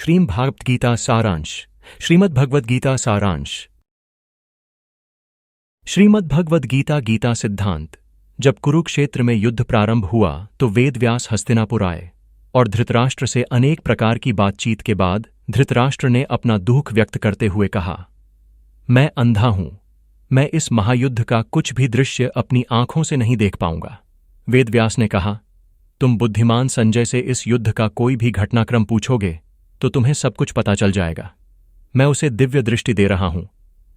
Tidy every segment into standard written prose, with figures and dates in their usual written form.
श्रीमद् भागवत गीता सारांश। श्रीमद् भगवद गीता सारांश। श्रीमद् भगवद गीता गीता सिद्धांत। जब कुरुक्षेत्र में युद्ध प्रारंभ हुआ तो वेद व्यास हस्तिनापुर आए और धृतराष्ट्र से अनेक प्रकार की बातचीत के बाद धृतराष्ट्र ने अपना दुख व्यक्त करते हुए कहा, मैं अंधा हूं, मैं इस महायुद्ध का कुछ भी दृश्य अपनी आंखों से नहीं देख पाऊंगा। वेद व्यास ने कहा, तुम बुद्धिमान संजय से इस युद्ध का कोई भी घटनाक्रम पूछोगे तो तुम्हें सब कुछ पता चल जाएगा। मैं उसे दिव्य दृष्टि दे रहा हूं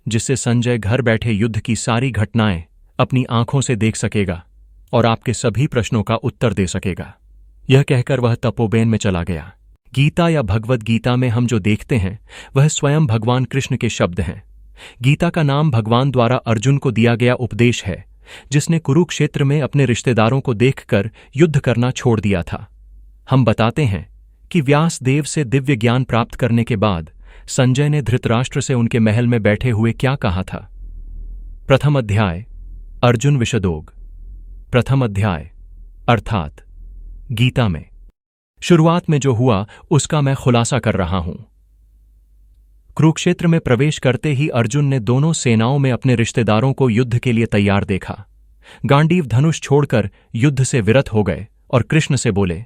जिससे संजय घर बैठे युद्ध की सारी घटनाएं अपनी आंखों से देख सकेगा और आपके सभी प्रश्नों का उत्तर दे सकेगा। यह कहकर वह तपोबेन में चला गया। गीता या भगवद गीता में हम जो देखते हैं वह स्वयं भगवान कृष्ण के शब्द हैं। गीता का नाम भगवान द्वारा अर्जुन को दिया गया उपदेश है, जिसने कुरुक्षेत्र में अपने रिश्तेदारों को देखकर युद्ध करना छोड़ दिया था। हम बताते हैं कि व्यास देव से दिव्य ज्ञान प्राप्त करने के बाद संजय ने धृतराष्ट्र से उनके महल में बैठे हुए क्या कहा था। प्रथम अध्याय अर्जुन विषदोग। प्रथम अध्याय अर्थात गीता में शुरुआत में जो हुआ उसका मैं खुलासा कर रहा हूं। कुरुक्षेत्र में प्रवेश करते ही अर्जुन ने दोनों सेनाओं में अपने रिश्तेदारों को युद्ध के लिए तैयार देखा। गांडीव धनुष छोड़कर युद्ध से विरत हो गए और कृष्ण से बोले,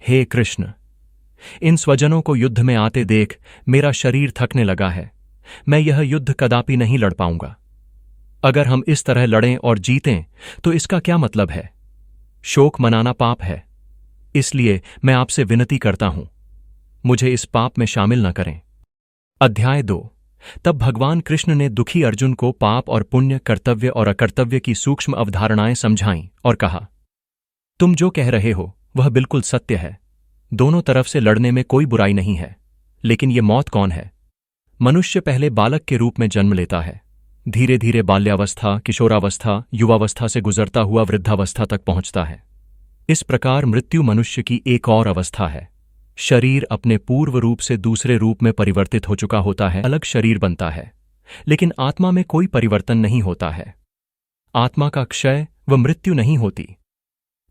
हे कृष्ण, इन स्वजनों को युद्ध में आते देख मेरा शरीर थकने लगा है। मैं यह युद्ध कदापि नहीं लड़ पाऊंगा। अगर हम इस तरह लड़ें और जीतें तो इसका क्या मतलब है? शोक मनाना पाप है। इसलिए मैं आपसे विनती करता हूं, मुझे इस पाप में शामिल न करें। अध्याय 2। तब भगवान कृष्ण ने दुखी अर्जुन को पाप और पुण्य, कर्तव्य और अकर्तव्य की सूक्ष्म अवधारणाएं समझाईं और कहा, तुम जो कह रहे हो वह बिल्कुल सत्य है। दोनों तरफ से लड़ने में कोई बुराई नहीं है, लेकिन ये मौत कौन है? मनुष्य पहले बालक के रूप में जन्म लेता है, धीरे धीरे बाल्यावस्था, किशोरावस्था, युवावस्था से गुजरता हुआ वृद्धावस्था तक पहुंचता है। इस प्रकार मृत्यु मनुष्य की एक और अवस्था है। शरीर अपने पूर्व रूप से दूसरे रूप में परिवर्तित हो चुका होता है, अलग शरीर बनता है, लेकिन आत्मा में कोई परिवर्तन नहीं होता है। आत्मा का क्षय व मृत्यु नहीं होती।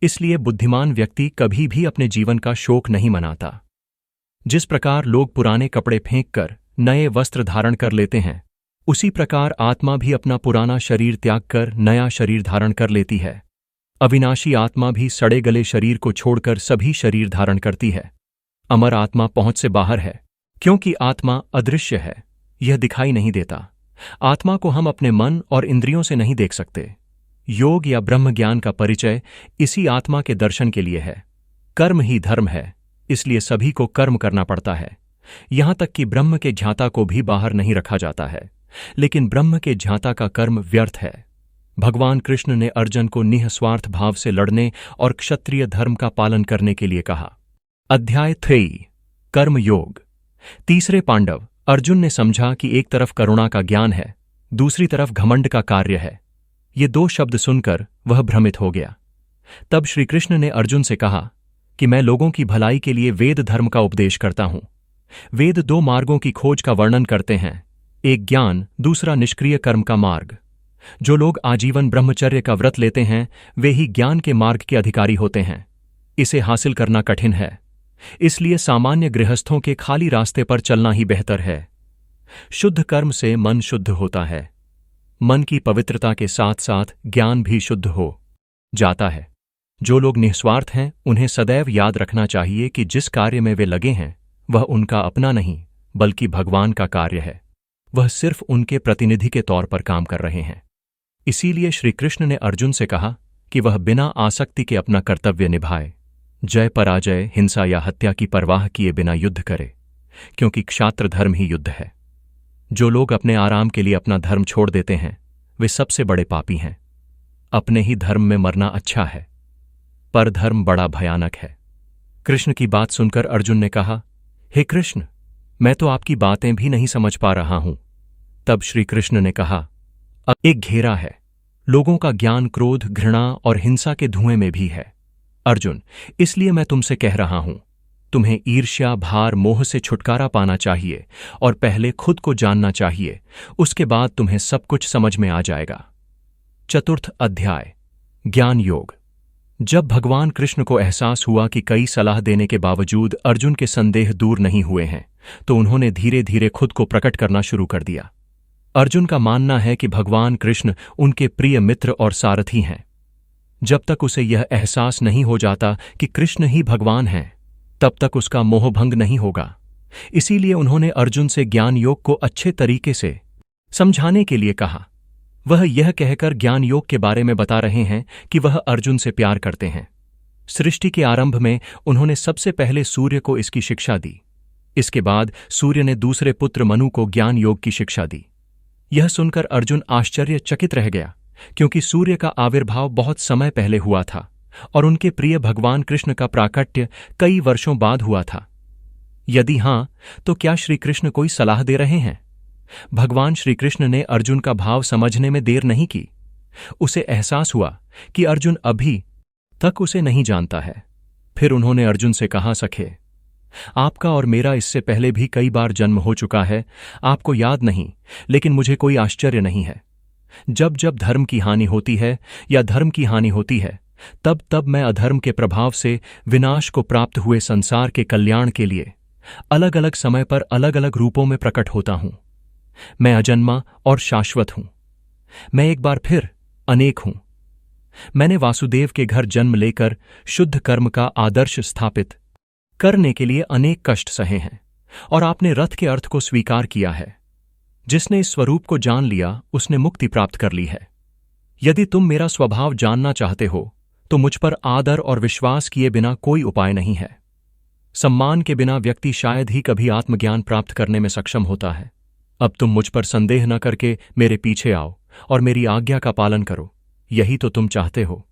इसलिए बुद्धिमान व्यक्ति कभी भी अपने जीवन का शोक नहीं मनाता। जिस प्रकार लोग पुराने कपड़े फेंककर नए वस्त्र धारण कर लेते हैं, उसी प्रकार आत्मा भी अपना पुराना शरीर त्याग कर नया शरीर धारण कर लेती है। अविनाशी आत्मा भी सड़े गले शरीर को छोड़कर सभी शरीर धारण करती है। अमर आत्मा पहुंच से बाहर है, क्योंकि आत्मा अदृश्य है, यह दिखाई नहीं देता। आत्मा को हम अपने मन और इंद्रियों से नहीं देख सकते। योग या ब्रह्म ज्ञान का परिचय इसी आत्मा के दर्शन के लिए है। कर्म ही धर्म है, इसलिए सभी को कर्म करना पड़ता है। यहां तक कि ब्रह्म के ज्ञाता को भी बाहर नहीं रखा जाता है, लेकिन ब्रह्म के ज्ञाता का कर्म व्यर्थ है। भगवान कृष्ण ने अर्जुन को निःस्वार्थ भाव से लड़ने और क्षत्रिय धर्म का पालन करने के लिए कहा। अध्याय 3 कर्म योग। तीसरे पांडव। अर्जुन ने समझा कि एक तरफ करुणा का ज्ञान है, दूसरी तरफ घमंड का कार्य है। ये दो शब्द सुनकर वह भ्रमित हो गया। तब श्री कृष्ण ने अर्जुन से कहा कि मैं लोगों की भलाई के लिए वेद धर्म का उपदेश करता हूं। वेद दो मार्गों की खोज का वर्णन करते हैं, एक ज्ञान, दूसरा निष्क्रिय कर्म का मार्ग। जो लोग आजीवन ब्रह्मचर्य का व्रत लेते हैं वे ही ज्ञान के मार्ग के अधिकारी होते हैं। इसे हासिल करना कठिन है, इसलिए सामान्य गृहस्थों के खाली रास्ते पर चलना ही बेहतर है। शुद्ध कर्म से मन शुद्ध होता है। मन की पवित्रता के साथ साथ ज्ञान भी शुद्ध हो जाता है। जो लोग निस्वार्थ हैं उन्हें सदैव याद रखना चाहिए कि जिस कार्य में वे लगे हैं वह उनका अपना नहीं बल्कि भगवान का कार्य है। वह सिर्फ उनके प्रतिनिधि के तौर पर काम कर रहे हैं। इसीलिए श्री कृष्ण ने अर्जुन से कहा कि वह बिना आसक्ति के अपना कर्तव्य निभाए, जय पराजय, हिंसा या हत्या की परवाह किए बिना युद्ध करे, क्योंकि क्षात्र धर्म ही युद्ध है। जो लोग अपने आराम के लिए अपना धर्म छोड़ देते हैं वे सबसे बड़े पापी हैं। अपने ही धर्म में मरना अच्छा है, पर धर्म बड़ा भयानक है। कृष्ण की बात सुनकर अर्जुन ने कहा, हे कृष्ण, मैं तो आपकी बातें भी नहीं समझ पा रहा हूं। तब श्री कृष्ण ने कहा, अब एक घेरा है, लोगों का ज्ञान क्रोध, घृणा और हिंसा के धुएं में भी है। अर्जुन, इसलिए मैं तुमसे कह रहा हूं, तुम्हें ईर्ष्या, भार, मोह से छुटकारा पाना चाहिए और पहले खुद को जानना चाहिए, उसके बाद तुम्हें सब कुछ समझ में आ जाएगा। चतुर्थ अध्याय ज्ञान योग। जब भगवान कृष्ण को एहसास हुआ कि कई सलाह देने के बावजूद अर्जुन के संदेह दूर नहीं हुए हैं, तो उन्होंने धीरे धीरे खुद को प्रकट करना शुरू कर दिया। अर्जुन का मानना है कि भगवान कृष्ण उनके प्रिय मित्र और सारथी हैं। जब तक उसे यह एहसास नहीं हो जाता कि कृष्ण ही भगवान हैं, तब तक उसका मोहभंग नहीं होगा। इसीलिए उन्होंने अर्जुन से ज्ञान योग को अच्छे तरीके से समझाने के लिए कहा। वह यह कहकर ज्ञान योग के बारे में बता रहे हैं कि वह अर्जुन से प्यार करते हैं। सृष्टि के आरंभ में उन्होंने सबसे पहले सूर्य को इसकी शिक्षा दी। इसके बाद सूर्य ने दूसरे पुत्र मनु को ज्ञान योग की शिक्षा दी। यह सुनकर अर्जुन आश्चर्यचकित रह गया, क्योंकि सूर्य का आविर्भाव बहुत समय पहले हुआ था और उनके प्रिय भगवान कृष्ण का प्राकट्य कई वर्षों बाद हुआ था। यदि हां, तो क्या श्री कृष्ण कोई सलाह दे रहे हैं? भगवान श्री कृष्ण ने अर्जुन का भाव समझने में देर नहीं की। उसे एहसास हुआ कि अर्जुन अभी तक उसे नहीं जानता है। फिर उन्होंने अर्जुन से कहा, सखे, आपका और मेरा इससे पहले भी कई बार जन्म हो चुका है। आपको याद नहीं, लेकिन मुझे कोई आश्चर्य नहीं है। जब जब धर्म की हानि होती है या धर्म की हानि होती है, तब तब मैं अधर्म के प्रभाव से विनाश को प्राप्त हुए संसार के कल्याण के लिए अलग अलग समय पर अलग अलग रूपों में प्रकट होता हूं। मैं अजन्मा और शाश्वत हूं। मैं एक बार फिर अनेक हूं। मैंने वासुदेव के घर जन्म लेकर शुद्ध कर्म का आदर्श स्थापित करने के लिए अनेक कष्ट सहे हैं, और आपने रथ के अर्थ को स्वीकार किया है। जिसने इस स्वरूप को जान लिया, उसने मुक्ति प्राप्त कर ली है। यदि तुम मेरा स्वभाव जानना चाहते हो, तो मुझ पर आदर और विश्वास किए बिना कोई उपाय नहीं है। सम्मान के बिना व्यक्ति शायद ही कभी आत्मज्ञान प्राप्त करने में सक्षम होता है। अब तुम मुझ पर संदेह न करके मेरे पीछे आओ और मेरी आज्ञा का पालन करो। यही तो तुम चाहते हो।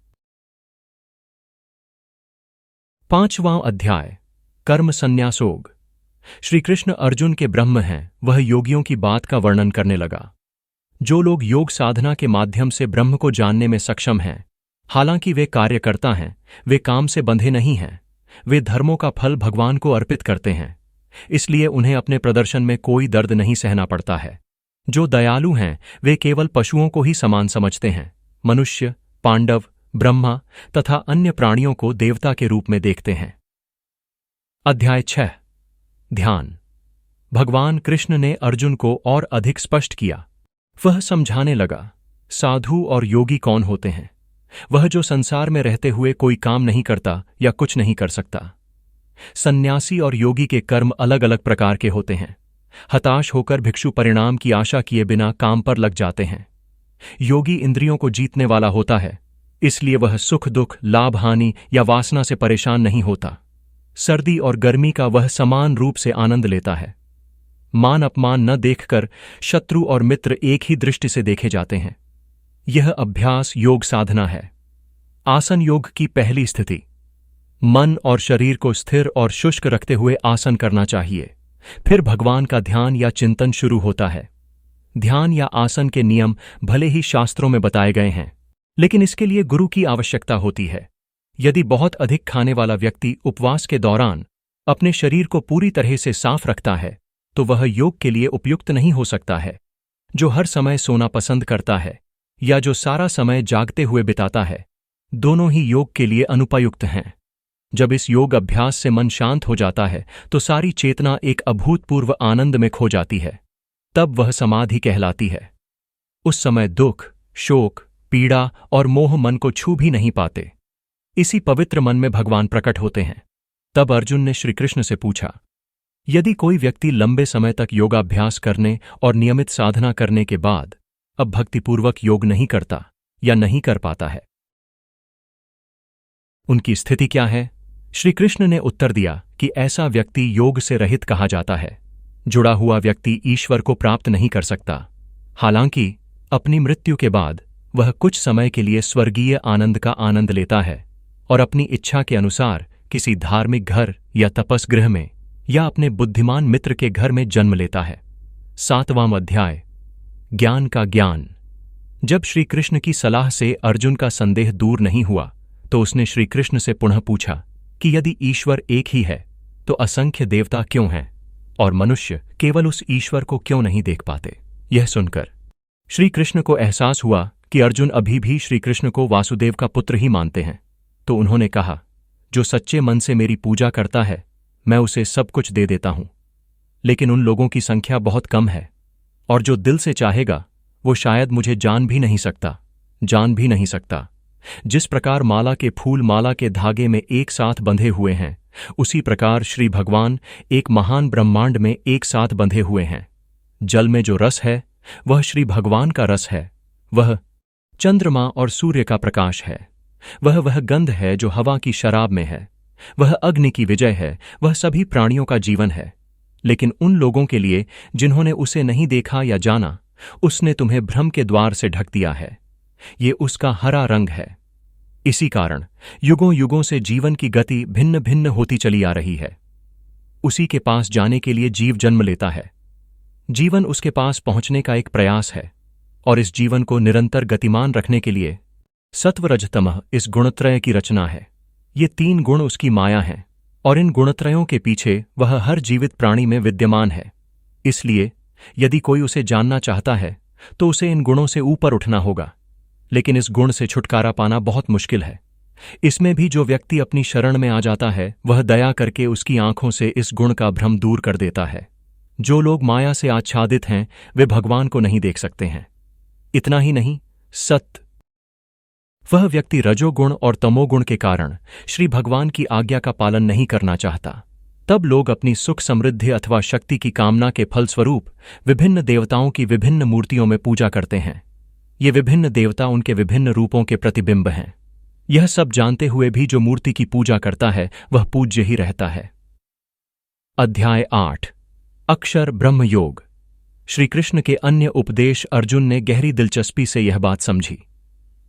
5वां अध्याय, कर्म संन्यासयोग। श्री कृष्ण अर्जुन के ब्रह्म हैं, वह योगियों की बात का वर्णन करने लगा। जो लोग योग साधना के माध्यम से ब्रह्म को जानने में सक्षम हैं, हालांकि वे कार्य करता हैं, वे काम से बंधे नहीं हैं। वे धर्मों का फल भगवान को अर्पित करते हैं, इसलिए उन्हें अपने प्रदर्शन में कोई दर्द नहीं सहना पड़ता है। जो दयालु हैं, वे केवल पशुओं को ही समान समझते हैं। मनुष्य, पांडव, ब्रह्मा तथा अन्य प्राणियों को देवता के रूप में देखते हैं। अध्याय 6, ध्यान। भगवान कृष्ण ने अर्जुन को और अधिक स्पष्ट किया। वह समझाने लगा, साधु और योगी कौन होते हैं? वह जो संसार में रहते हुए कोई काम नहीं करता या कुछ नहीं कर सकता। सन्यासी और योगी के कर्म अलग अलग प्रकार के होते हैं। हताश होकर भिक्षु परिणाम की आशा किए बिना काम पर लग जाते हैं। योगी इंद्रियों को जीतने वाला होता है, इसलिए वह सुख दुख, लाभ हानि या वासना से परेशान नहीं होता। सर्दी और गर्मी का वह समान रूप से आनंद लेता है। मान अपमान न देखकर शत्रु और मित्र एक ही दृष्टि से देखे जाते हैं। यह अभ्यास योग साधना है। आसन योग की पहली स्थिति। मन और शरीर को स्थिर और शुष्क रखते हुए आसन करना चाहिए। फिर भगवान का ध्यान या चिंतन शुरू होता है। ध्यान या आसन के नियम भले ही शास्त्रों में बताए गए हैं, लेकिन इसके लिए गुरु की आवश्यकता होती है। यदि बहुत अधिक खाने वाला व्यक्ति उपवास के दौरान अपने शरीर को पूरी तरह से साफ रखता है, तो वह योग के लिए उपयुक्त नहीं हो सकता है। जो हर समय सोना पसंद करता है या जो सारा समय जागते हुए बिताता है, दोनों ही योग के लिए अनुपयुक्त हैं। जब इस योग अभ्यास से मन शांत हो जाता है, तो सारी चेतना एक अभूतपूर्व आनंद में खो जाती है। तब वह समाधि कहलाती है। उस समय दुख, शोक, पीड़ा और मोह मन को छू भी नहीं पाते। इसी पवित्र मन में भगवान प्रकट होते हैं। तब अर्जुन ने श्री कृष्ण से पूछा, यदि कोई व्यक्ति लंबे समय तक योगाभ्यास करने और नियमित साधना करने के बाद अब भक्तिपूर्वक योग नहीं करता या नहीं कर पाता है, उनकी स्थिति क्या है? श्री कृष्ण ने उत्तर दिया कि ऐसा व्यक्ति योग से रहित कहा जाता है। जुड़ा हुआ व्यक्ति ईश्वर को प्राप्त नहीं कर सकता। हालांकि अपनी मृत्यु के बाद वह कुछ समय के लिए स्वर्गीय आनंद का आनंद लेता है और अपनी इच्छा के अनुसार किसी धार्मिक घर या तपस्गृह में या अपने बुद्धिमान मित्र के घर में जन्म लेता है। 7वां अध्याय, ज्ञान का ज्ञान। जब श्री कृष्ण की सलाह से अर्जुन का संदेह दूर नहीं हुआ, तो उसने श्री कृष्ण से पुनः पूछा कि यदि ईश्वर एक ही है, तो असंख्य देवता क्यों हैं और मनुष्य केवल उस ईश्वर को क्यों नहीं देख पाते? यह सुनकर श्री कृष्ण को एहसास हुआ कि अर्जुन अभी भी श्री कृष्ण को वासुदेव का पुत्र ही मानते हैं। तो उन्होंने कहा, जो सच्चे मन से मेरी पूजा करता है मैं उसे सब कुछ दे देता हूं। लेकिन उन लोगों की संख्या बहुत कम है, और जो दिल से चाहेगा वो शायद मुझे जान भी नहीं सकता। जिस प्रकार माला के फूल माला के धागे में एक साथ बंधे हुए हैं, उसी प्रकार श्री भगवान एक महान ब्रह्मांड में एक साथ बंधे हुए हैं। जल में जो रस है वह श्री भगवान का रस है, वह चंद्रमा और सूर्य का प्रकाश है, वह गंध है जो हवा की शराब में है, वह अग्नि की विजय है, वह सभी प्राणियों का जीवन है। लेकिन उन लोगों के लिए जिन्होंने उसे नहीं देखा या जाना, उसने तुम्हें भ्रम के द्वार से ढक दिया है। ये उसका हरा रंग है। इसी कारण युगों युगों से जीवन की गति भिन्न भिन्न होती चली आ रही है। उसी के पास जाने के लिए जीव जन्म लेता है। जीवन उसके पास पहुंचने का एक प्रयास है, और इस जीवन को निरंतर गतिमान रखने के लिए सत्व रज तमः इस गुणत्रय की रचना है। ये 3 गुण उसकी माया हैं, और इन गुणत्रयों के पीछे वह हर जीवित प्राणी में विद्यमान है। इसलिए यदि कोई उसे जानना चाहता है तो उसे इन गुणों से ऊपर उठना होगा। लेकिन इस गुण से छुटकारा पाना बहुत मुश्किल है। इसमें भी जो व्यक्ति अपनी शरण में आ जाता है वह दया करके उसकी आंखों से इस गुण का भ्रम दूर कर देता है। जो लोग माया से आच्छादित हैं वे भगवान को नहीं देख सकते हैं। इतना ही नहीं, वह व्यक्ति रजोगुण और तमोगुण के कारण श्री भगवान की आज्ञा का पालन नहीं करना चाहता। तब लोग अपनी सुख समृद्धि अथवा शक्ति की कामना के फलस्वरूप विभिन्न देवताओं की विभिन्न मूर्तियों में पूजा करते हैं। ये विभिन्न देवता उनके विभिन्न रूपों के प्रतिबिंब हैं। यह सब जानते हुए भी जो मूर्ति की पूजा करता है वह पूज्य ही रहता है। अध्याय 8 अक्षर ब्रह्म योग। श्री कृष्ण के अन्य उपदेश अर्जुन ने गहरी दिलचस्पी से यह बात समझी।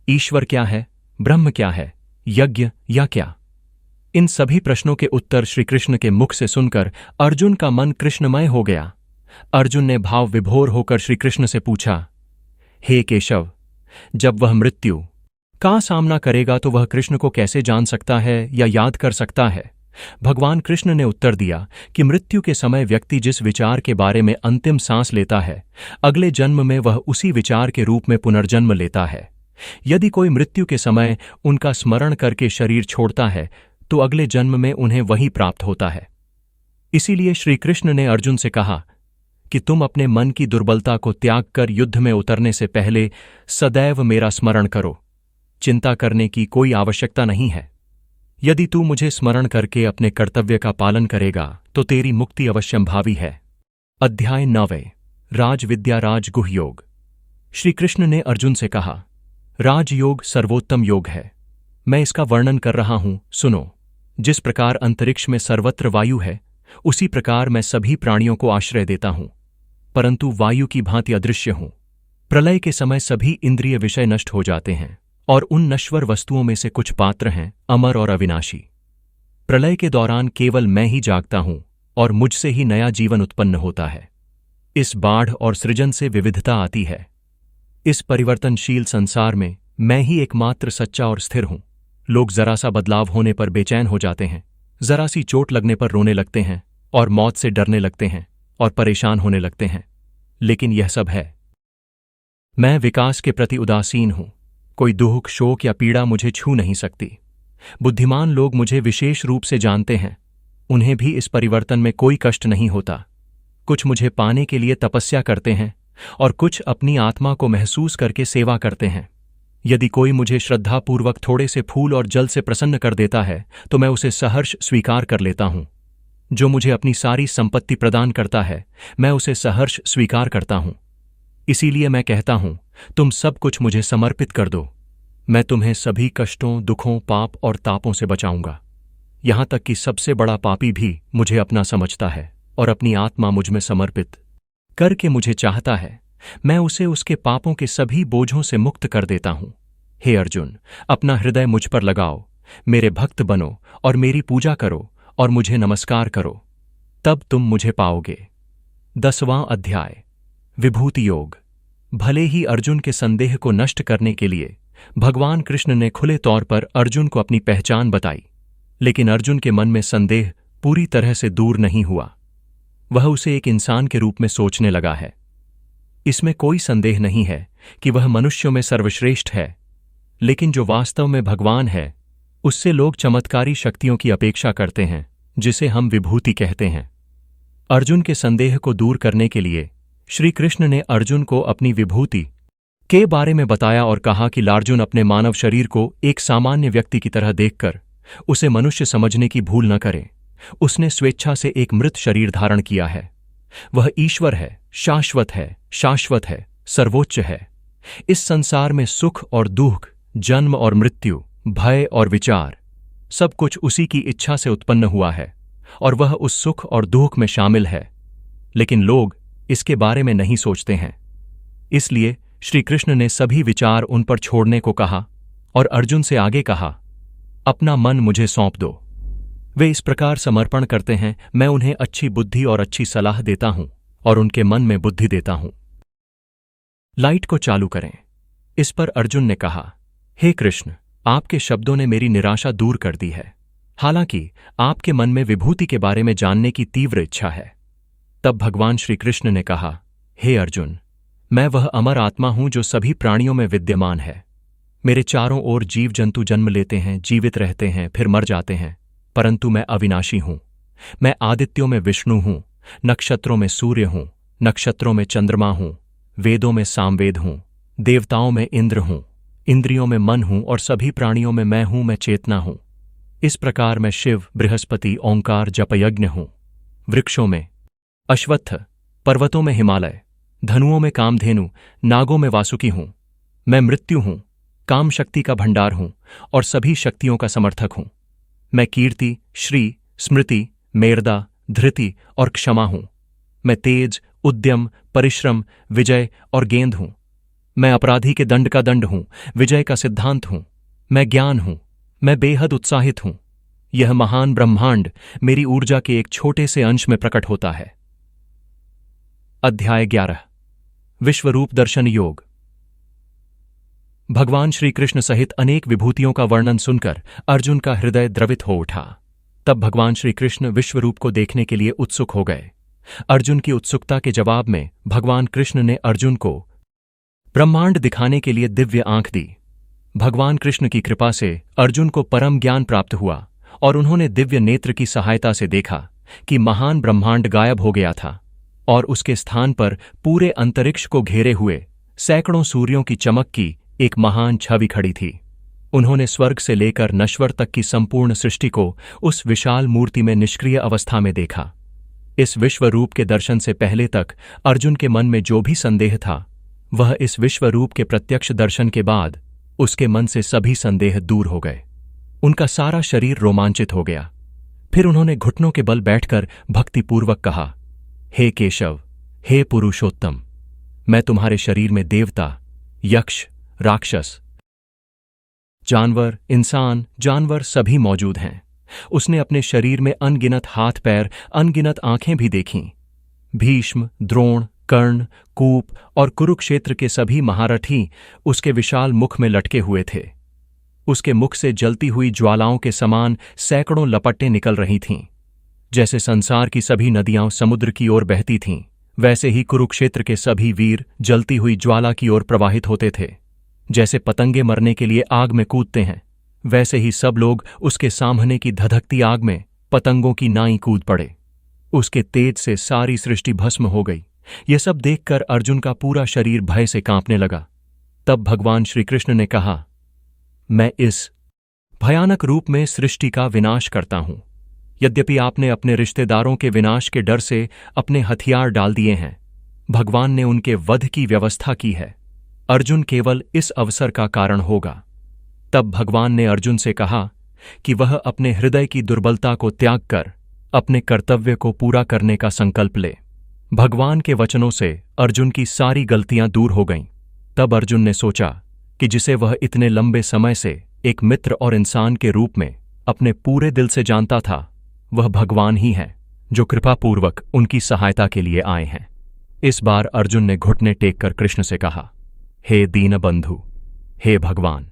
ईश्वर क्या है, ब्रह्म क्या है, यज्ञ या क्या? इन सभी प्रश्नों के उत्तर श्री कृष्ण के मुख से सुनकर अर्जुन का मन कृष्णमय हो गया। अर्जुन ने भाव विभोर होकर श्री कृष्ण से पूछा, हे केशव, जब वह मृत्यु का सामना करेगा तो वह कृष्ण को कैसे जान सकता है या याद कर सकता है? भगवान कृष्ण ने उत्तर दिया कि मृत्यु के समय व्यक्ति जिस विचार के बारे में अंतिम सांस लेता है, अगले जन्म में वह उसी विचार के रूप में पुनर्जन्म लेता है। यदि कोई मृत्यु के समय उनका स्मरण करके शरीर छोड़ता है तो अगले जन्म में उन्हें वही प्राप्त होता है। इसीलिए श्री कृष्ण ने अर्जुन से कहा कि तुम अपने मन की दुर्बलता को त्याग कर युद्ध में उतरने से पहले सदैव मेरा स्मरण करो। चिंता करने की कोई आवश्यकता नहीं है। यदि तू मुझे स्मरण करके अपने कर्तव्य का पालन करेगा तो तेरी मुक्ति अवश्यंभावी है। अध्याय 9 राजविद्या राजगुह योग। श्री कृष्ण ने अर्जुन से कहा, राजयोग सर्वोत्तम योग है। मैं इसका वर्णन कर रहा हूं, सुनो। जिस प्रकार अंतरिक्ष में सर्वत्र वायु है, उसी प्रकार मैं सभी प्राणियों को आश्रय देता हूं, परंतु वायु की भांति अदृश्य हूं। प्रलय के समय सभी इंद्रिय विषय नष्ट हो जाते हैं, और उन नश्वर वस्तुओं में से कुछ पात्र हैं अमर और अविनाशी। प्रलय के दौरान केवल मैं ही जागता हूं, और मुझसे ही नया जीवन उत्पन्न होता है। इस बाढ़ और सृजन से विविधता आती है। इस परिवर्तनशील संसार में मैं ही एकमात्र सच्चा और स्थिर हूं। लोग जरा सा बदलाव होने पर बेचैन हो जाते हैं, जरा सी चोट लगने पर रोने लगते हैं, और मौत से डरने लगते हैं और परेशान होने लगते हैं। लेकिन यह सब है, मैं विकास के प्रति उदासीन हूं। कोई दुख, शोक या पीड़ा मुझे छू नहीं सकती। बुद्धिमान लोग मुझे विशेष रूप से जानते हैं। उन्हें भी इस परिवर्तन में कोई कष्ट नहीं होता। कुछ मुझे पाने के लिए तपस्या करते हैं, और कुछ अपनी आत्मा को महसूस करके सेवा करते हैं। यदि कोई मुझे श्रद्धापूर्वक थोड़े से फूल और जल से प्रसन्न कर देता है तो मैं उसे सहर्ष स्वीकार कर लेता हूं। जो मुझे अपनी सारी संपत्ति प्रदान करता है, मैं उसे सहर्ष स्वीकार करता हूं। इसीलिए मैं कहता हूं, तुम सब कुछ मुझे समर्पित कर दो। मैं तुम्हें सभी कष्टों, दुखों, पाप और तापों से बचाऊंगा। यहां तक कि सबसे बड़ा पापी भी मुझे अपना समझता है और अपनी आत्मा मुझ में समर्पित करके मुझे चाहता है। मैं उसे उसके पापों के सभी बोझों से मुक्त कर देता हूं। हे अर्जुन, अपना हृदय मुझ पर लगाओ, मेरे भक्त बनो और मेरी पूजा करो और मुझे नमस्कार करो, तब तुम मुझे पाओगे। 10वां अध्याय विभूति योग। भले ही अर्जुन के संदेह को नष्ट करने के लिए भगवान कृष्ण ने खुले तौर पर अर्जुन को अपनी पहचान बताई, लेकिन अर्जुन के मन में संदेह पूरी तरह से दूर नहीं हुआ। वह उसे एक इंसान के रूप में सोचने लगा है। इसमें कोई संदेह नहीं है कि वह मनुष्यों में सर्वश्रेष्ठ है, लेकिन जो वास्तव में भगवान है उससे लोग चमत्कारी शक्तियों की अपेक्षा करते हैं, जिसे हम विभूति कहते हैं। अर्जुन के संदेह को दूर करने के लिए श्री कृष्ण ने अर्जुन को अपनी विभूति के बारे में बताया और कहा कि अर्जुन अपने मानव शरीर को एक सामान्य व्यक्ति की तरह देखकर उसे मनुष्य समझने की भूल न करे। उसने स्वेच्छा से एक मृत शरीर धारण किया है। वह ईश्वर है, शाश्वत है, सर्वोच्च है। इस संसार में सुख और दुख, जन्म और मृत्यु, भय और विचार, सब कुछ उसी की इच्छा से उत्पन्न हुआ है और वह उस सुख और दुख में शामिल है। लेकिन लोग इसके बारे में नहीं सोचते हैं। इसलिए श्री कृष्ण ने सभी विचार उन पर छोड़ने को कहा और अर्जुन से आगे कहा, अपना मन मुझे सौंप दो। वे इस प्रकार समर्पण करते हैं, मैं उन्हें अच्छी बुद्धि और अच्छी सलाह देता हूं और उनके मन में बुद्धि देता हूं। लाइट को चालू करें। इस पर अर्जुन ने कहा, हे कृष्ण, आपके शब्दों ने मेरी निराशा दूर कर दी है। हालांकि आपके मन में विभूति के बारे में जानने की तीव्र इच्छा है। तब भगवान श्री कृष्ण ने कहा, हे अर्जुन, मैं वह अमर आत्मा हूं जो सभी प्राणियों में विद्यमान है। मेरे चारों ओर जीव जंतु जन्म लेते हैं, जीवित रहते हैं, फिर मर जाते हैं, परंतु मैं अविनाशी हूं। मैं आदित्यों में विष्णु हूं, नक्षत्रों में सूर्य हूं, नक्षत्रों में चंद्रमा हूं, वेदों में सामवेद हूं, देवताओं में इंद्र हूं, इंद्रियों में मन हूं और सभी प्राणियों में मैं हूं, मैं चेतना हूं। इस प्रकार मैं शिव, बृहस्पति, ओंकार, जपयज्ञ हूं। वृक्षों में अश्वत्थ, पर्वतों में हिमालय, धनुओं में कामधेनु, नागों में वासुकी हूं। मैं मृत्यु हूं, काम शक्ति का भंडार हूं और सभी शक्तियों का समर्थक हूं। मैं कीर्ति, श्री, स्मृति, मेरदा, धृति और क्षमा हूं। मैं तेज, उद्यम, परिश्रम, विजय और गेंद हूं। मैं अपराधी के दंड का दंड हूं, विजय का सिद्धांत हूं। मैं ज्ञान हूं। मैं बेहद उत्साहित हूं। यह महान ब्रह्मांड मेरी ऊर्जा के एक छोटे से अंश में प्रकट होता है। अध्याय 11 विश्वरूप दर्शन योग। भगवान श्री कृष्ण सहित अनेक विभूतियों का वर्णन सुनकर अर्जुन का हृदय द्रवित हो उठा। तब भगवान श्री कृष्ण विश्वरूप को देखने के लिए उत्सुक हो गए। अर्जुन की उत्सुकता के जवाब में भगवान कृष्ण ने अर्जुन को ब्रह्मांड दिखाने के लिए दिव्य आंख दी। भगवान कृष्ण की कृपा से अर्जुन को परम ज्ञान प्राप्त हुआ और उन्होंने दिव्य नेत्र की सहायता से देखा कि महान ब्रह्मांड गायब हो गया था और उसके स्थान पर पूरे अंतरिक्ष को घेरे हुए सैकड़ों सूर्यों की चमक की एक महान छवि खड़ी थी। उन्होंने स्वर्ग से लेकर नश्वर तक की संपूर्ण सृष्टि को उस विशाल मूर्ति में निष्क्रिय अवस्था में देखा। इस विश्वरूप के दर्शन से पहले तक अर्जुन के मन में जो भी संदेह था, वह इस विश्वरूप के प्रत्यक्ष दर्शन के बाद उसके मन से सभी संदेह दूर हो गए। उनका सारा शरीर रोमांचित हो गया। फिर उन्होंने घुटनों के बल बैठकर भक्तिपूर्वक कहा, हे केशव, हे पुरुषोत्तम, मैं तुम्हारे शरीर में देवता, यक्ष, राक्षस, जानवर, इंसान, जानवर सभी मौजूद हैं। उसने अपने शरीर में अनगिनत हाथ पैर, अनगिनत आंखें भी देखीं। भीष्म, द्रोण, कर्ण, कूप और कुरुक्षेत्र के सभी महारथी उसके विशाल मुख में लटके हुए थे। उसके मुख से जलती हुई ज्वालाओं के समान सैकड़ों लपटें निकल रही थीं। जैसे संसार की सभी नदियां समुद्र की ओर बहती थीं, वैसे ही कुरुक्षेत्र के सभी वीर जलती हुई ज्वाला की ओर प्रवाहित होते थे। जैसे पतंगे मरने के लिए आग में कूदते हैं, वैसे ही सब लोग उसके सामने की धधकती आग में पतंगों की नाई कूद पड़े। उसके तेज से सारी सृष्टि भस्म हो गई। यह सब देखकर अर्जुन का पूरा शरीर भय से कांपने लगा। तब भगवान श्री कृष्ण ने कहा, मैं इस भयानक रूप में सृष्टि का विनाश करता हूं। यद्यपि आपने अपने रिश्तेदारों के विनाश के डर से अपने हथियार डाल दिए हैं, भगवान ने उनके वध की व्यवस्था की है। अर्जुन केवल इस अवसर का कारण होगा। तब भगवान ने अर्जुन से कहा कि वह अपने हृदय की दुर्बलता को त्याग कर अपने कर्तव्य को पूरा करने का संकल्प ले। भगवान के वचनों से अर्जुन की सारी गलतियां दूर हो गईं। तब अर्जुन ने सोचा कि जिसे वह इतने लंबे समय से एक मित्र और इंसान के रूप में अपने पूरे दिल से जानता था, वह भगवान ही है जो कृपापूर्वक उनकी सहायता के लिए आए हैं। इस बार अर्जुन ने घुटने टेक कर कृष्ण से कहा, हे दीनबंधु, हे भगवान,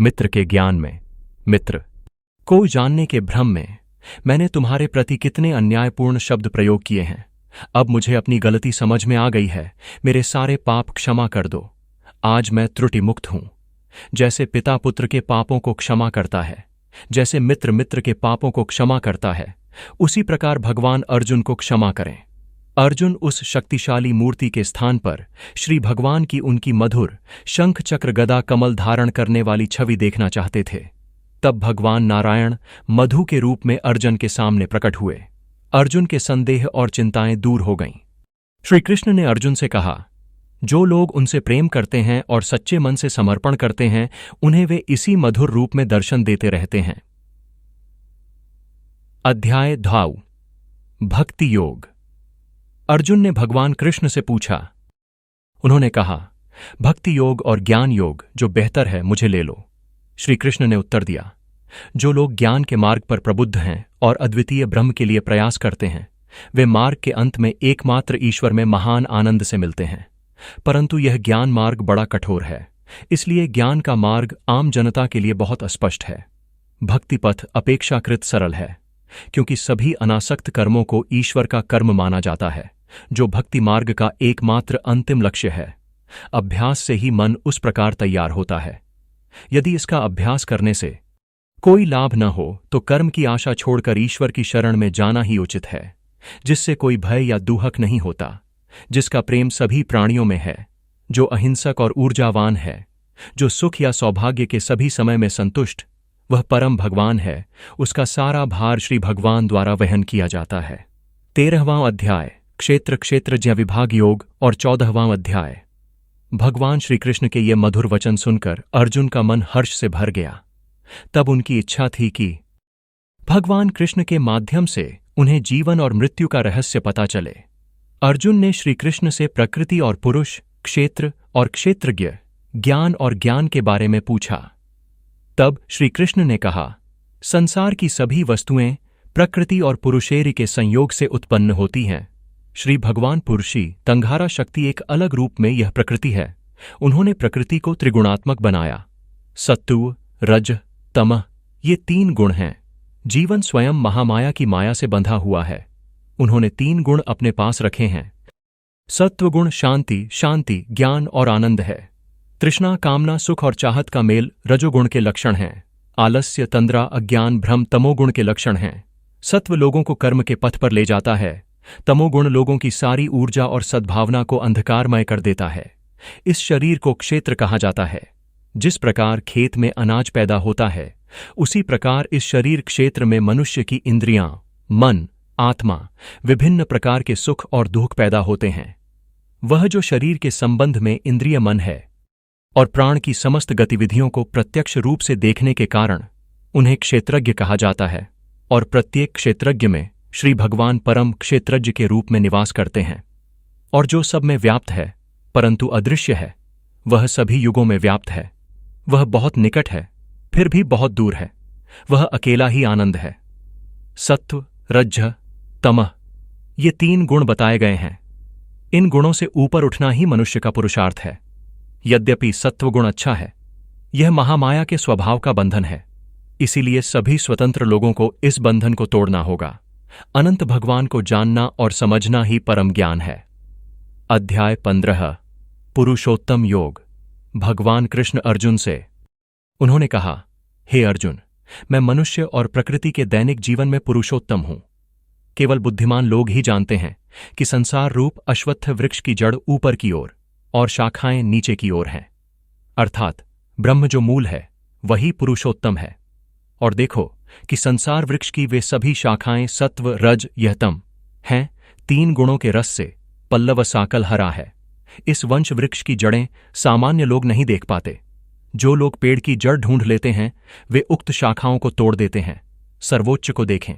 मित्र के ज्ञान में, मित्र को जानने के भ्रम में मैंने तुम्हारे प्रति कितने अन्यायपूर्ण शब्द प्रयोग किए हैं। अब मुझे अपनी गलती समझ में आ गई है। मेरे सारे पाप क्षमा कर दो। आज मैं त्रुटि मुक्त हूं। जैसे पिता पुत्र के पापों को क्षमा करता है, जैसे मित्र मित्र के पापों को क्षमा करता है, उसी प्रकार भगवान अर्जुन को क्षमा करें। अर्जुन उस शक्तिशाली मूर्ति के स्थान पर श्री भगवान की उनकी मधुर शंख चक्र गदा कमल धारण करने वाली छवि देखना चाहते थे। तब भगवान नारायण मधु के रूप में अर्जुन के सामने प्रकट हुए। अर्जुन के संदेह और चिंताएं दूर हो गईं। श्री कृष्ण ने अर्जुन से कहा, जो लोग उनसे प्रेम करते हैं और सच्चे मन से समर्पण करते हैं, उन्हें वे इसी मधुर रूप में दर्शन देते रहते हैं। अध्याय 2 भक्ति योग। अर्जुन ने भगवान कृष्ण से पूछा। उन्होंने कहा, भक्ति योग और ज्ञान योग जो बेहतर है मुझे ले लो। श्री कृष्ण ने उत्तर दिया, जो लोग ज्ञान के मार्ग पर प्रबुद्ध हैं और अद्वितीय ब्रह्म के लिए प्रयास करते हैं, वे मार्ग के अंत में एकमात्र ईश्वर में महान आनंद से मिलते हैं। परंतु यह ज्ञान मार्ग बड़ा कठोर है, इसलिए ज्ञान का मार्ग आम जनता के लिए बहुत अस्पष्ट है। भक्ति पथ अपेक्षाकृत सरल है, क्योंकि सभी अनासक्त कर्मों को ईश्वर का कर्म माना जाता है, जो भक्ति मार्ग का एकमात्र अंतिम लक्ष्य है। अभ्यास से ही मन उस प्रकार तैयार होता है। यदि इसका अभ्यास करने से कोई लाभ न हो तो कर्म की आशा छोड़कर ईश्वर की शरण में जाना ही उचित है, जिससे कोई भय या दुहक नहीं होता, जिसका प्रेम सभी प्राणियों में है, जो अहिंसक और ऊर्जावान है, जो सुख या सौभाग्य के सभी समय में संतुष्ट, वह परम भगवान है। उसका सारा भार श्री भगवान द्वारा वहन किया जाता है। 13वां अध्याय क्षेत्र क्षेत्रज्ञ विभाग योग और 14वां अध्याय। भगवान श्री कृष्ण के ये मधुर वचन सुनकर अर्जुन का मन हर्ष से भर गया। तब उनकी इच्छा थी कि भगवान कृष्ण के माध्यम से उन्हें जीवन और मृत्यु का रहस्य पता चले। अर्जुन ने श्री कृष्ण से प्रकृति और पुरुष, क्षेत्र और क्षेत्रज्ञ, ज्ञान और ज्ञान के बारे में पूछा। तब श्री कृष्ण ने कहा, संसार की सभी वस्तुएं प्रकृति और पुरुषेरी के संयोग से उत्पन्न होती हैं। श्री भगवान पुरुषी तंघारा शक्ति एक अलग रूप में यह प्रकृति है। उन्होंने प्रकृति को त्रिगुणात्मक बनाया। सत्व, रज, तमः ये 3 गुण हैं। जीवन स्वयं महामाया की माया से बंधा हुआ है। उन्होंने 3 गुण अपने पास रखे हैं। सत्वगुण शांति, शांति, ज्ञान और आनंद है। तृष्णा, कामना, सुख और चाहत का मेल रजोगुण के लक्षण हैं। आलस्य, तंद्रा, अज्ञान, भ्रम तमोगुण के लक्षण हैं। सत्व लोगों को कर्म के पथ पर ले जाता है। तमोगुण लोगों की सारी ऊर्जा और सद्भावना को अंधकारमय कर देता है। इस शरीर को क्षेत्र कहा जाता है। जिस प्रकार खेत में अनाज पैदा होता है, उसी प्रकार इस शरीर क्षेत्र में मनुष्य की इंद्रियां, मन, आत्मा, विभिन्न प्रकार के सुख और दुख पैदा होते हैं। वह जो शरीर के संबंध में इंद्रिय मन है और प्राण की समस्त गतिविधियों को प्रत्यक्ष रूप से देखने के कारण उन्हें क्षेत्रज्ञ कहा जाता है। और प्रत्येक क्षेत्रज्ञ में श्री भगवान परम क्षेत्रज्ञ के रूप में निवास करते हैं। और जो सब में व्याप्त है परंतु अदृश्य है, वह सभी युगों में व्याप्त है। वह बहुत निकट है, फिर भी बहुत दूर है। वह अकेला ही आनंद है। सत्व, रज, तमः ये 3 गुण बताए गए हैं। इन गुणों से ऊपर उठना ही मनुष्य का पुरुषार्थ है। यद्यपि सत्वगुण अच्छा है, यह महामाया के स्वभाव का बंधन है। इसीलिए सभी स्वतंत्र लोगों को इस बंधन को तोड़ना होगा। अनंत भगवान को जानना और समझना ही परम ज्ञान है। अध्याय 15 पुरुषोत्तम योग। भगवान कृष्ण अर्जुन से उन्होंने कहा, हे अर्जुन, मैं मनुष्य और प्रकृति के दैनिक जीवन में पुरुषोत्तम हूं। केवल बुद्धिमान लोग ही जानते हैं कि संसार रूप अश्वत्थ वृक्ष की जड़ ऊपर की ओर और शाखाएं नीचे की ओर हैं। अर्थात ब्रह्म जो मूल है वही पुरुषोत्तम है। और देखो कि संसार वृक्ष की वे सभी शाखाएं सत्व, रज, यह तम हैं। 3 गुणों के रस से पल्लव साकल हरा है। इस वंश वृक्ष की जड़ें सामान्य लोग नहीं देख पाते। जो लोग पेड़ की जड़ ढूंढ लेते हैं, वे उक्त शाखाओं को तोड़ देते हैं। सर्वोच्च को देखें।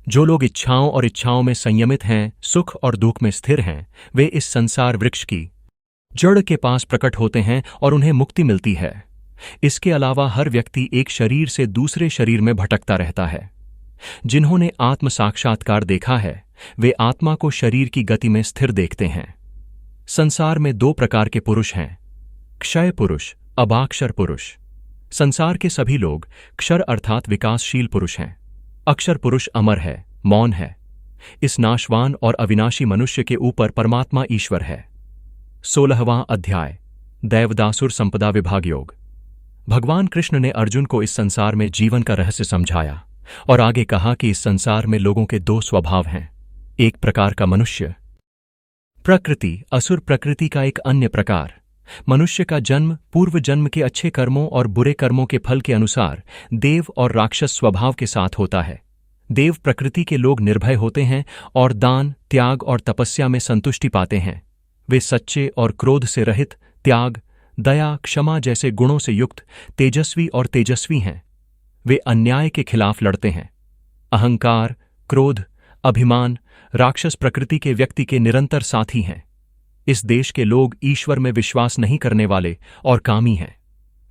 जो लोग इच्छाओं और इच्छाओं में संयमित हैं, सुख और दुख में स्थिर हैं, वे इस संसार वृक्ष की जड़ के पास प्रकट होते हैं और उन्हें मुक्ति मिलती है। इसके अलावा हर व्यक्ति एक शरीर से दूसरे शरीर में भटकता रहता है। जिन्होंने आत्म साक्षात्कार देखा है, वे आत्मा को शरीर की गति में स्थिर देखते हैं। संसार में 2 प्रकार के पुरुष हैं, क्षय पुरुष, अबाक्षर पुरुष। संसार के सभी लोग क्षर अर्थात विकासशील पुरुष हैं। अक्षर पुरुष अमर है, मौन है। इस नाशवान और अविनाशी मनुष्य के ऊपर परमात्मा ईश्वर है। 16वां अध्याय दैवदासुर संपदा विभाग योग। भगवान कृष्ण ने अर्जुन को इस संसार में जीवन का रहस्य समझाया और आगे कहा कि इस संसार में लोगों के दो स्वभाव हैं, एक प्रकार का मनुष्य प्रकृति, असुर प्रकृति का एक अन्य प्रकार। मनुष्य का जन्म पूर्व जन्म के अच्छे कर्मों और बुरे कर्मों के फल के अनुसार देव और राक्षस स्वभाव के साथ होता है। देव प्रकृति के लोग निर्भय होते हैं और दान, त्याग और तपस्या में संतुष्टि पाते हैं। वे सच्चे और क्रोध से रहित, त्याग, दया, क्षमा जैसे गुणों से युक्त, तेजस्वी हैं। वे अन्याय के खिलाफ लड़ते हैं। अहंकार, क्रोध, अभिमान राक्षस प्रकृति के व्यक्ति के निरंतर साथी हैं। इस देश के लोग ईश्वर में विश्वास नहीं करने वाले और कामी हैं।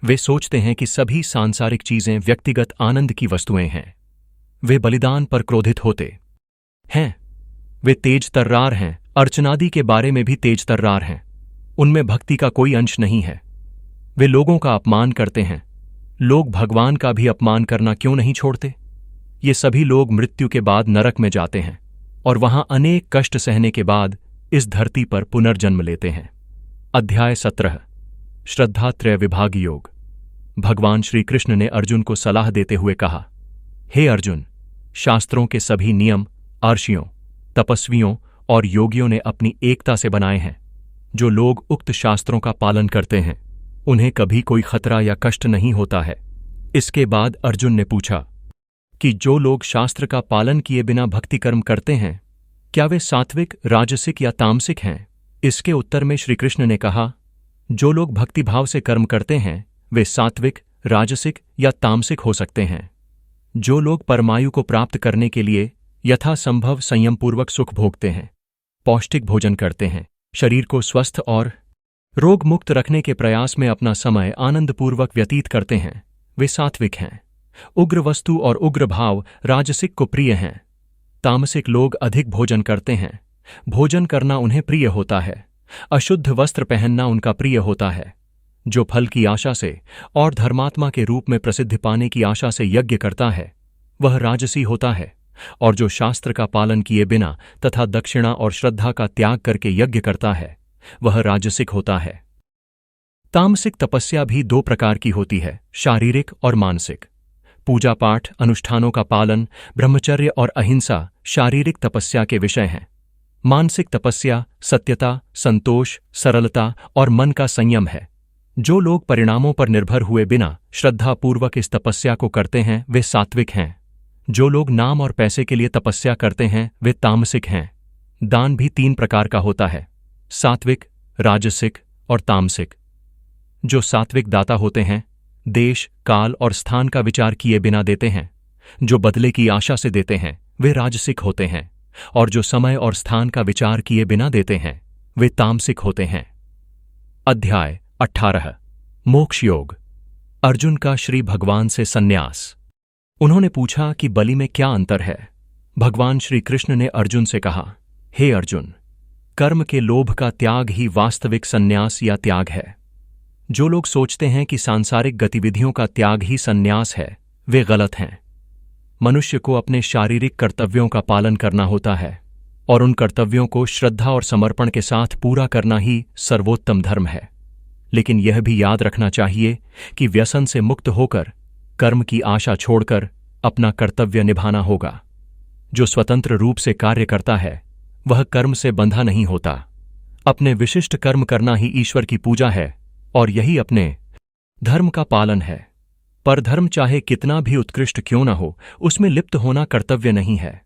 वे सोचते हैं कि सभी सांसारिक चीजें व्यक्तिगत आनंद की वस्तुएं हैं। वे बलिदान पर क्रोधित होते हैं। वे तेज तर्रार हैं, अर्चनादि के बारे में भी तेज तर्रार हैं। उनमें भक्ति का कोई अंश नहीं है। वे लोगों का अपमान करते हैं। लोग भगवान का भी अपमान करना क्यों नहीं छोड़ते? ये सभी लोग मृत्यु के बाद नरक में जाते हैं और वहां अनेक कष्ट सहने के बाद इस धरती पर पुनर्जन्म लेते हैं। अध्याय 17 श्रद्धात्रय विभाग योग। भगवान श्री कृष्ण ने अर्जुन को सलाह देते हुए कहा, हे अर्जुन, शास्त्रों के सभी नियम अर्षियों, तपस्वियों और योगियों ने अपनी एकता से बनाए हैं। जो लोग उक्त शास्त्रों का पालन करते हैं उन्हें कभी कोई खतरा या कष्ट नहीं होता है। इसके बाद अर्जुन ने पूछा कि जो लोग शास्त्र का पालन किए बिना भक्ति कर्म करते हैं, क्या वे सात्विक, राजसिक या तामसिक हैं? इसके उत्तर में श्री कृष्ण ने कहा, जो लोग भक्तिभाव से कर्म करते हैं वे सात्विक, राजसिक या तामसिक हो सकते हैं। जो लोग परमायु को प्राप्त करने के लिए यथासंभव संयमपूर्वक सुख भोगते हैं, पौष्टिक भोजन करते हैं, शरीर को स्वस्थ और रोग मुक्त रखने के प्रयास में अपना समय आनंदपूर्वक व्यतीत करते हैं, वे सात्विक हैं। उग्र वस्तु और उग्र भाव राजसिक को प्रिय हैं। तामसिक लोग अधिक भोजन करते हैं। भोजन करना उन्हें प्रिय होता है। अशुद्ध वस्त्र पहनना उनका प्रिय होता है। जो फल की आशा से और धर्मात्मा के रूप में प्रसिद्धि पाने की आशा से यज्ञ करता है वह राजसी होता है, और जो शास्त्र का पालन किए बिना तथा दक्षिणा और श्रद्धा का त्याग करके यज्ञ करता है वह राजसिक होता है। तामसिक तपस्या भी दो प्रकार की होती है, शारीरिक और मानसिक। पूजा पाठ, अनुष्ठानों का पालन, ब्रह्मचर्य और अहिंसा शारीरिक तपस्या के विषय हैं। मानसिक तपस्या सत्यता, संतोष, सरलता और मन का संयम है। जो लोग परिणामों पर निर्भर हुए बिना श्रद्धापूर्वक इस तपस्या को करते हैं वे सात्विक हैं। जो लोग नाम और पैसे के लिए तपस्या करते हैं वे तामसिक हैं। दान भी 3 प्रकार का होता है, सात्विक, राजसिक और तामसिक। जो सात्विक दाता होते हैं देश, काल और स्थान का विचार किए बिना देते हैं। जो बदले की आशा से देते हैं वे राजसिक होते हैं, और जो समय और स्थान का विचार किए बिना देते हैं वे तामसिक होते हैं। अध्याय 18 मोक्ष योग। अर्जुन का श्री भगवान से संन्यास। उन्होंने पूछा कि बलि में क्या अंतर है? भगवान श्री कृष्ण ने अर्जुन से कहा, हे अर्जुन, कर्म के लोभ का त्याग ही वास्तविक संन्यास या त्याग है। जो लोग सोचते हैं कि सांसारिक गतिविधियों का त्याग ही संन्यास है वे गलत हैं। मनुष्य को अपने शारीरिक कर्तव्यों का पालन करना होता है और उन कर्तव्यों को श्रद्धा और समर्पण के साथ पूरा करना ही सर्वोत्तम धर्म है। लेकिन यह भी याद रखना चाहिए कि व्यसन से मुक्त होकर कर्म की आशा छोड़कर अपना कर्तव्य निभाना होगा। जो स्वतंत्र रूप से कार्य करता है वह कर्म से बंधा नहीं होता। अपने विशिष्ट कर्म करना ही ईश्वर की पूजा है और यही अपने धर्म का पालन है। पर धर्म चाहे कितना भी उत्कृष्ट क्यों न हो, उसमें लिप्त होना कर्तव्य नहीं है।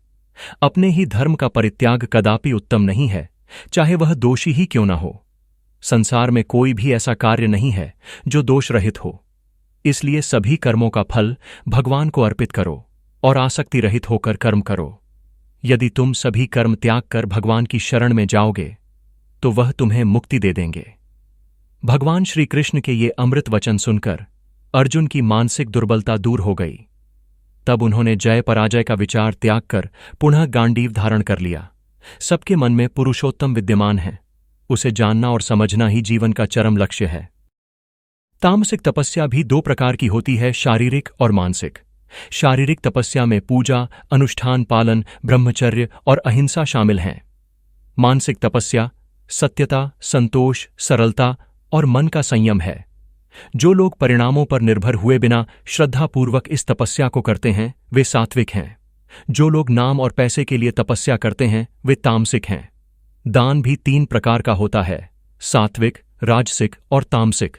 अपने ही धर्म का परित्याग कदापि उत्तम नहीं है, चाहे वह दोषी ही क्यों न हो। संसार में कोई भी ऐसा कार्य नहीं है जो दोष रहित हो। इसलिए सभी कर्मों का फल भगवान को अर्पित करो और आसक्ति रहित होकर कर्म करो। यदि तुम सभी कर्म त्याग कर भगवान की शरण में जाओगे तो वह तुम्हें मुक्ति दे देंगे। भगवान श्री कृष्ण के ये अमृत वचन सुनकर अर्जुन की मानसिक दुर्बलता दूर हो गई। तब उन्होंने जय पराजय का विचार त्याग कर पुनः गांडीव धारण कर लिया। सबके मन में पुरुषोत्तम विद्यमान है, उसे जानना और समझना ही जीवन का चरम लक्ष्य है। तामसिक तपस्या भी 2 प्रकार की होती है, शारीरिक और मानसिक। शारीरिक तपस्या में पूजा, अनुष्ठान पालन, ब्रह्मचर्य और अहिंसा शामिल हैं। मानसिक तपस्या सत्यता, संतोष, सरलता और मन का संयम है। जो लोग परिणामों पर निर्भर हुए बिना श्रद्धापूर्वक इस तपस्या को करते हैं वे सात्विक हैं। जो लोग नाम और पैसे के लिए तपस्या करते हैं वे तामसिक हैं। दान भी 3 प्रकार का होता है, सात्विक, राजसिक और तामसिक।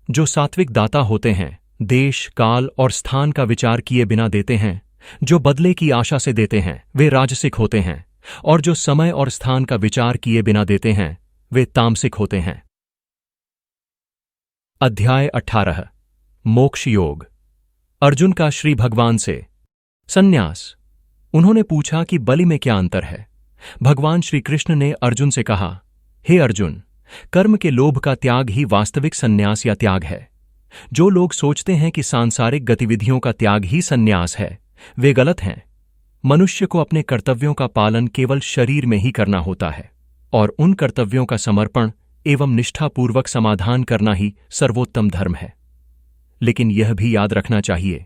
जो सात्विक दाता होते हैं देश, काल और स्थान का विचार किए बिना देते हैं। जो बदले की आशा से देते हैं वे राजसिक होते हैं, और जो समय और स्थान का विचार किए बिना देते हैं वे तामसिक होते हैं। अध्याय 18 मोक्ष योग। अर्जुन का श्री भगवान से संन्यास। उन्होंने पूछा कि बलि में क्या अंतर है। भगवान श्री कृष्ण ने अर्जुन से कहा, हे अर्जुन, कर्म के लोभ का त्याग ही वास्तविक संन्यास या त्याग है। जो लोग सोचते हैं कि सांसारिक गतिविधियों का त्याग ही संन्यास है वे गलत हैं। मनुष्य को अपने कर्तव्यों का पालन केवल शरीर में ही करना होता है, और उन कर्तव्यों का समर्पण एवं निष्ठापूर्वक समाधान करना ही सर्वोत्तम धर्म है। लेकिन यह भी याद रखना चाहिए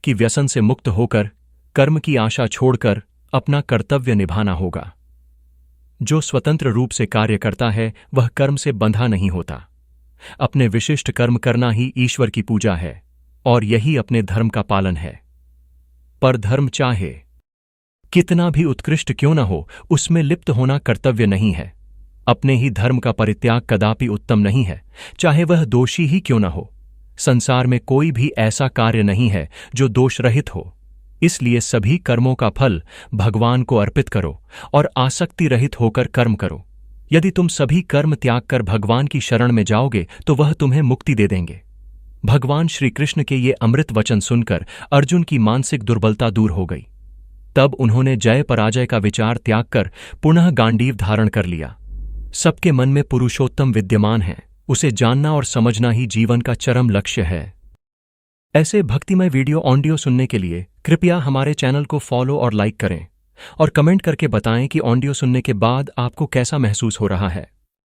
कि व्यसन से मुक्त होकर कर्म की आशा छोड़कर अपना कर्तव्य निभाना होगा। जो स्वतंत्र रूप से कार्य करता है वह कर्म से बंधा नहीं होता। अपने विशिष्ट कर्म करना ही ईश्वर की पूजा है, और यही अपने धर्म का पालन है। पर धर्म चाहे कितना भी उत्कृष्ट क्यों न हो, उसमें लिप्त होना कर्तव्य नहीं है। अपने ही धर्म का परित्याग कदापि उत्तम नहीं है, चाहे वह दोषी ही क्यों न हो। संसार में कोई भी ऐसा कार्य नहीं है जो दोष रहित हो। इसलिए सभी कर्मों का फल भगवान को अर्पित करो और आसक्ति रहित होकर कर्म करो। यदि तुम सभी कर्म त्याग कर भगवान की शरण में जाओगे तो वह तुम्हें मुक्ति दे देंगे। भगवान श्री कृष्ण के ये अमृत वचन सुनकर अर्जुन की मानसिक दुर्बलता दूर हो गई। तब उन्होंने जय पराजय का विचार त्याग कर पुनः गांडीव धारण कर लिया। सबके मन में पुरुषोत्तम विद्यमान है, उसे जानना और समझना ही जीवन का चरम लक्ष्य है। ऐसे भक्तिमय वीडियो ऑडियो सुनने के लिए कृपया हमारे चैनल को फॉलो और लाइक करें, और कमेंट करके बताएं कि ऑडियो सुनने के बाद आपको कैसा महसूस हो रहा है।